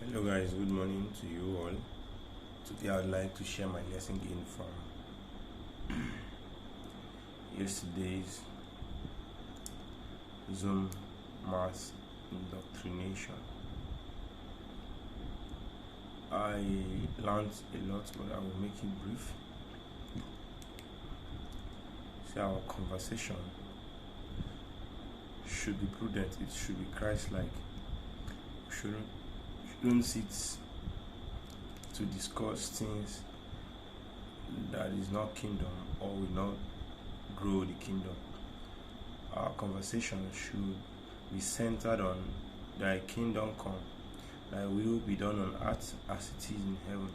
Hello guys, good morning to you all. Today I would like to share my lesson gained from yesterday's Zoom mass indoctrination. I learned a lot, but I will make it brief. So our conversation should be prudent, it should be Christ-like. We shouldn't sit to discuss things that is not kingdom or will not grow the kingdom. Our conversation should be centered on thy kingdom come, thy will be done on earth as it is in heaven.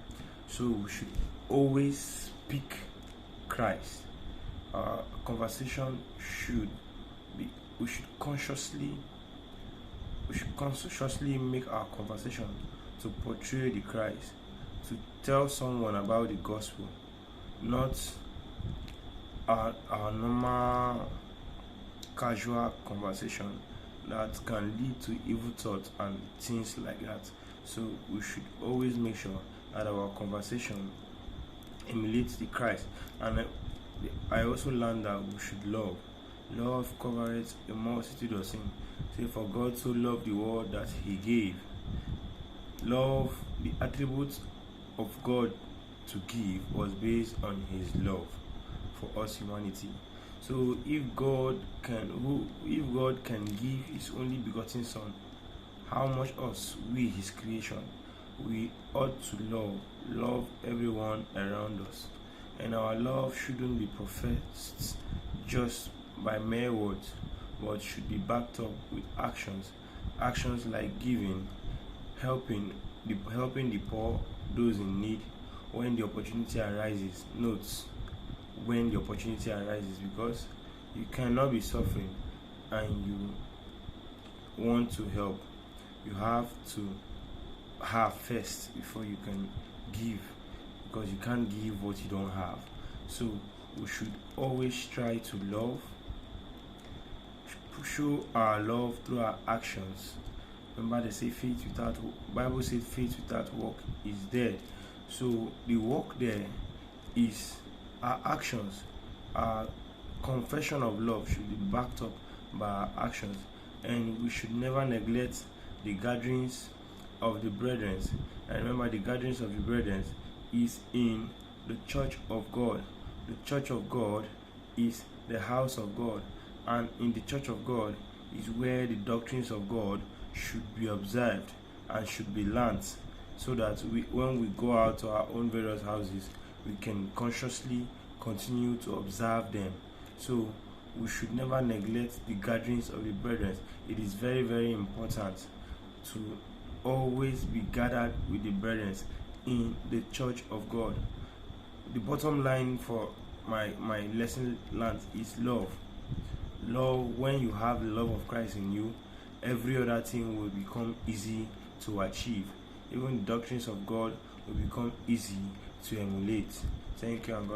So we should always speak Christ. Our conversation should be, we should consciously make our conversation to portray the Christ, to tell someone about the gospel, not our normal casual conversation that can lead to evil thoughts and things like that. So we should always make sure that our conversation emulates the Christ. And I also learned that we should love. Love covers a multitude of sins. Say, for God so loved the world that he gave. Love, the attributes of God to give, was based on his love for us humanity. So if God can give his only begotten Son, how much us, we his creation, we ought to love everyone around us. And our love shouldn't be professed just by mere words, but should be backed up with actions like giving, helping the poor, those in need, when the opportunity arises. Note, when the opportunity arises, because you cannot be suffering and you want to help. You have to have first before you can give, because you can't give what you don't have. So we should always try to love, show our love through our actions. Remember, they say Bible says faith without work is dead. So the work there is our actions. Our confession of love should be backed up by our actions, and we should never neglect the gatherings of the brethren. And remember, the gatherings of the brethren is in the church of God. The church of God is the house of God, and in the church of God is where the doctrines of God should be observed and should be learnt, so that when we go out to our own various houses, we can consciously continue to observe them. So we should never neglect the gatherings of the brethren. It is very, very important to always be gathered with the brethren in the church of God. The bottom line for my lesson learned is love. Love. When you have the love of Christ in you, every other thing will become easy to achieve. Even the doctrines of God will become easy to emulate. Thank you, and God.